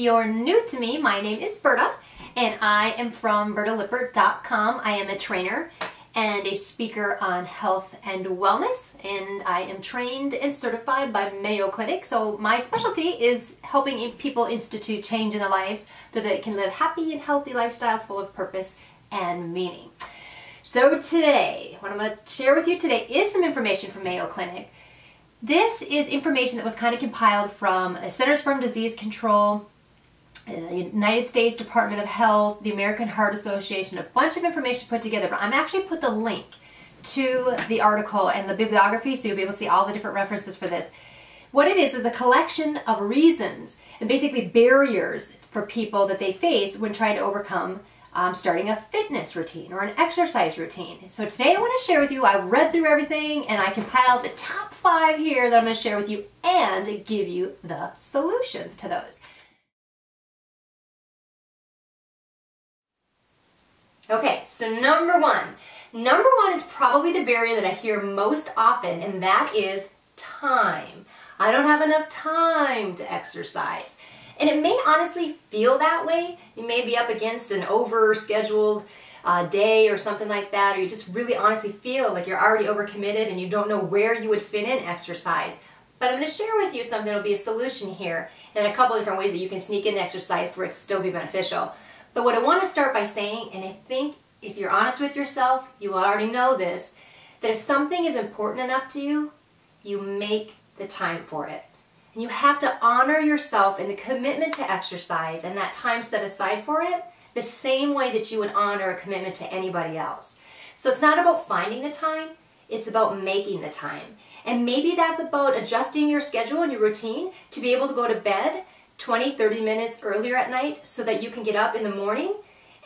you're new to me, my name is Berta, and I am from bertalippert.com. I am a trainer and a speaker on health and wellness, and I am trained and certified by Mayo Clinic. So my specialty is helping people institute change in their lives so that they can live happy and healthy lifestyles full of purpose and meaning. So today, what I'm going to share with you today is some information from Mayo Clinic. This is information that was kind of compiled from the Centers for Disease Control, the United States Department of Health, the American Heart Association, a bunch of information put together, but I'm actually put the link to the article and the bibliography so you'll be able to see all the different references for this. What it is a collection of reasons and basically barriers for people that they face when trying to overcome starting a fitness routine or an exercise routine. So today I want to share with you, I read through everything and I compiled the top 5 here that I'm going to share with you and give you the solutions to those. Okay, so number one. Number one is probably the barrier that I hear most often, and that is time. I don't have enough time to exercise. And it may honestly feel that way. You may be up against an over-scheduled day or something like that, or you just really honestly feel like you're already overcommitted and you don't know where you would fit in exercise. But I'm going to share with you something that will be a solution here and a couple of different ways that you can sneak in exercise for it to still be beneficial. But what I want to start by saying, and I think if you're honest with yourself, you will already know this, that if something is important enough to you, you make the time for it. And you have to honor yourself in the commitment to exercise and that time set aside for it the same way that you would honor a commitment to anybody else. So it's not about finding the time, it's about making the time. And maybe that's about adjusting your schedule and your routine to be able to go to bed 20-30 minutes earlier at night so that you can get up in the morning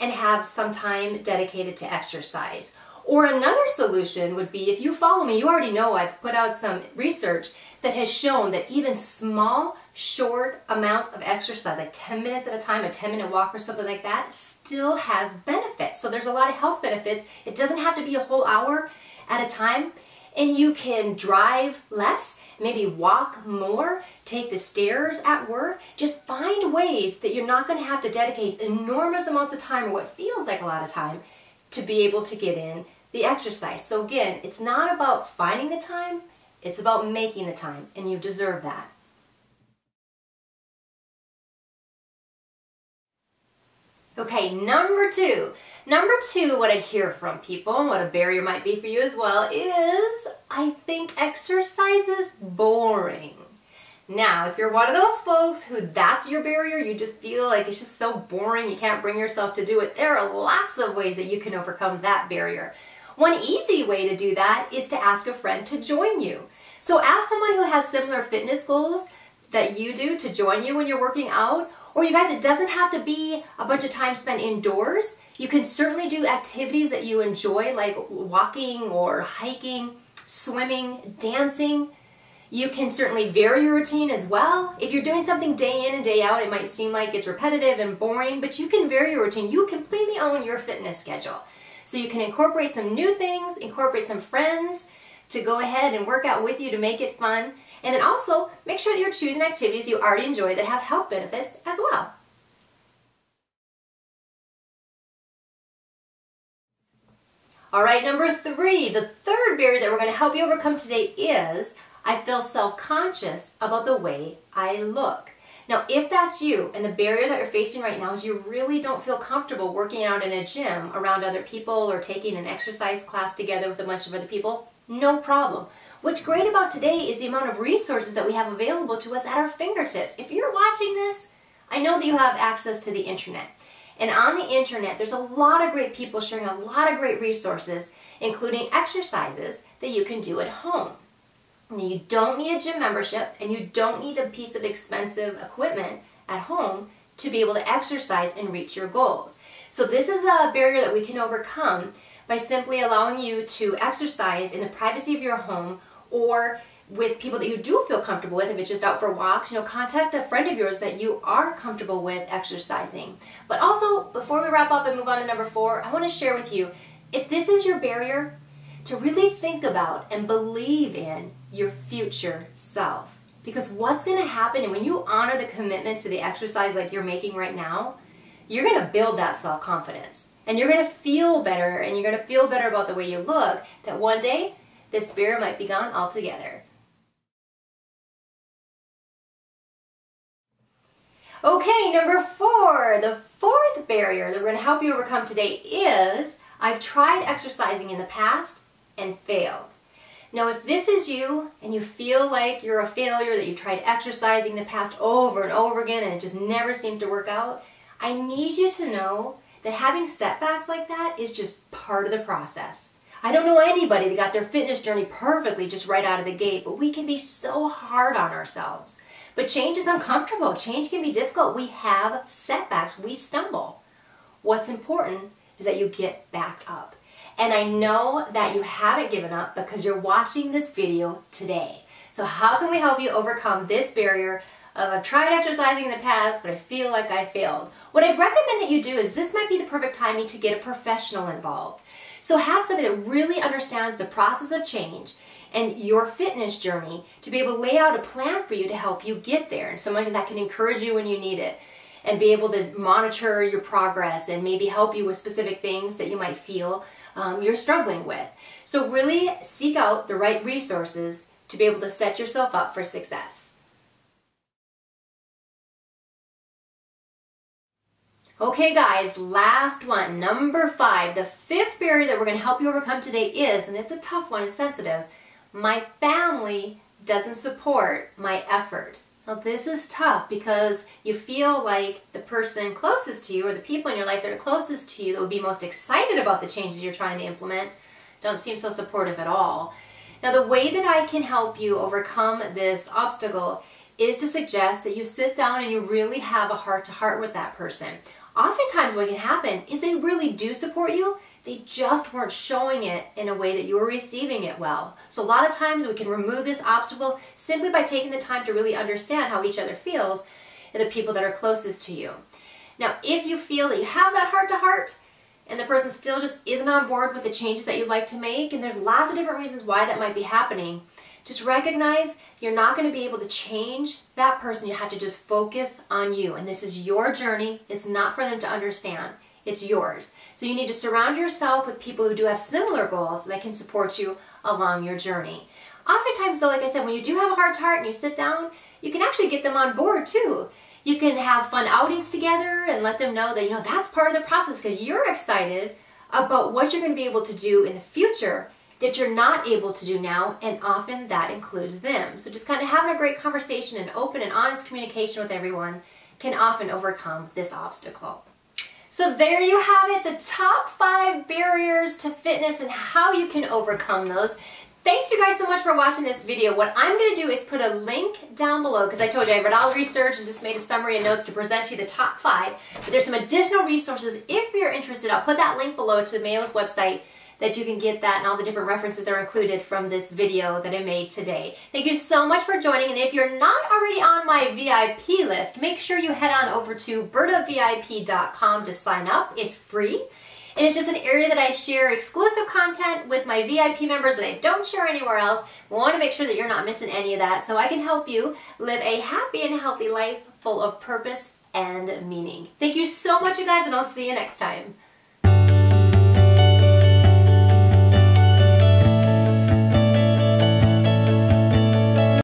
and have some time dedicated to exercise. Or another solution would be, if you follow me, you already know I've put out some research that has shown that even small, short amounts of exercise, like 10 minutes at a time, a 10-minute walk or something like that, still has benefits. So there's a lot of health benefits. It doesn't have to be a whole hour at a time, and you can drive less, maybe walk more, take the stairs at work. Just find ways that you're not going to have to dedicate enormous amounts of time, or what feels like a lot of time, to be able to get in the exercise. So again, it's not about finding the time, it's about making the time, and you deserve that. Okay, number two. Number two, what I hear from people, and what a barrier might be for you as well, is I think exercise is boring. Now, if you're one of those folks who that's your barrier, you just feel like it's just so boring, you can't bring yourself to do it, there are lots of ways that you can overcome that barrier. One easy way to do that is to ask a friend to join you. So ask someone who has similar fitness goals that you do to join you when you're working out. Or you guys, it doesn't have to be a bunch of time spent indoors. You can certainly do activities that you enjoy, like walking or hiking, swimming, dancing. You can certainly vary your routine as well. If you're doing something day in and day out, it might seem like it's repetitive and boring, but you can vary your routine. You completely own your fitness schedule. So you can incorporate some new things, incorporate some friends to go ahead and work out with you to make it fun. And then also make sure that you're choosing activities you already enjoy that have health benefits as well. All right, number 3, the third barrier that we're going to help you overcome today is I feel self-conscious about the way I look. Now, if that's you and the barrier that you're facing right now is you really don't feel comfortable working out in a gym around other people or taking an exercise class together with a bunch of other people, no problem. What's great about today is the amount of resources that we have available to us at our fingertips. If you're watching this, I know that you have access to the internet. And on the internet, there's a lot of great people sharing a lot of great resources, including exercises that you can do at home. Now, you don't need a gym membership, and you don't need a piece of expensive equipment at home to be able to exercise and reach your goals. So this is a barrier that we can overcome by simply allowing you to exercise in the privacy of your home, or with people that you do feel comfortable with. If it's just out for walks, contact a friend of yours that you are comfortable with exercising. But also, before we wrap up and move on to number 4, I want to share with you, if this is your barrier, to really think about and believe in your future self. Because what's going to happen, and when you honor the commitments to the exercise like you're making right now, you're going to build that self-confidence. And you're going to feel better, and you're going to feel better about the way you look, that one day, this barrier might be gone altogether. Okay, number 4. The 4th barrier that we're going to help you overcome today is, I've tried exercising in the past and failed. Now, if this is you and you feel like you're a failure, that you've tried exercising in the past over and over again and it just never seemed to work out, I need you to know that having setbacks like that is just part of the process. I don't know anybody that got their fitness journey perfectly just right out of the gate, but we can be so hard on ourselves. But change is uncomfortable. Change can be difficult. We have setbacks. We stumble. What's important is that you get back up. And I know that you haven't given up because you're watching this video today. So how can we help you overcome this barrier of, I've tried exercising in the past, but I feel like I failed? What I'd recommend that you do is, this might be the perfect timing to get a professional involved. So have somebody that really understands the process of change and your fitness journey to be able to lay out a plan for you to help you get there, and someone that can encourage you when you need it and be able to monitor your progress and maybe help you with specific things that you might feel you're struggling with. So really seek out the right resources to be able to set yourself up for success. Okay guys, last one, number 5. The 5th barrier that we're going to help you overcome today is, and it's a tough one, it's sensitive, my family doesn't support my effort. Now this is tough because you feel like the person closest to you, or the people in your life that are closest to you that would be most excited about the changes you're trying to implement, don't seem so supportive at all. Now the way that I can help you overcome this obstacle is to suggest that you sit down and you really have a heart-to-heart with that person. Oftentimes what can happen is they really do support you, they just weren't showing it in a way that you were receiving it well. So a lot of times we can remove this obstacle simply by taking the time to really understand how each other feels and the people that are closest to you. Now, if you feel that you have that heart-to-heart and the person still just isn't on board with the changes that you'd like to make, and there's lots of different reasons why that might be happening, just recognize you're not going to be able to change that person. You have to just focus on you. And this is your journey. It's not for them to understand. It's yours. So you need to surround yourself with people who do have similar goals that can support you along your journey. Oftentimes though, like I said, when you do have a heart-to-heart and you sit down, you can actually get them on board too. You can have fun outings together and let them know that, that's part of the process, because you're excited about what you're going to be able to do in the future that you're not able to do now, and often that includes them. So just kind of having a great conversation and open and honest communication with everyone can often overcome this obstacle. So there you have it, the top 5 barriers to fitness and how you can overcome those. Thanks you guys so much for watching this video. What I'm going to do is put a link down below, because I told you I read all the research and just made a summary and notes to present to you the top 5. But there's some additional resources if you're interested. I'll put that link below to Mayo's website that you can get that, and all the different references that are included from this video that I made today. Thank you so much for joining, and if you're not already on my VIP list, make sure you head on over to bertavip.com to sign up. It's free, and it's just an area that I share exclusive content with my VIP members that I don't share anywhere else. We want to make sure that you're not missing any of that, so I can help you live a happy and healthy life full of purpose and meaning. Thank you so much, you guys, and I'll see you next time.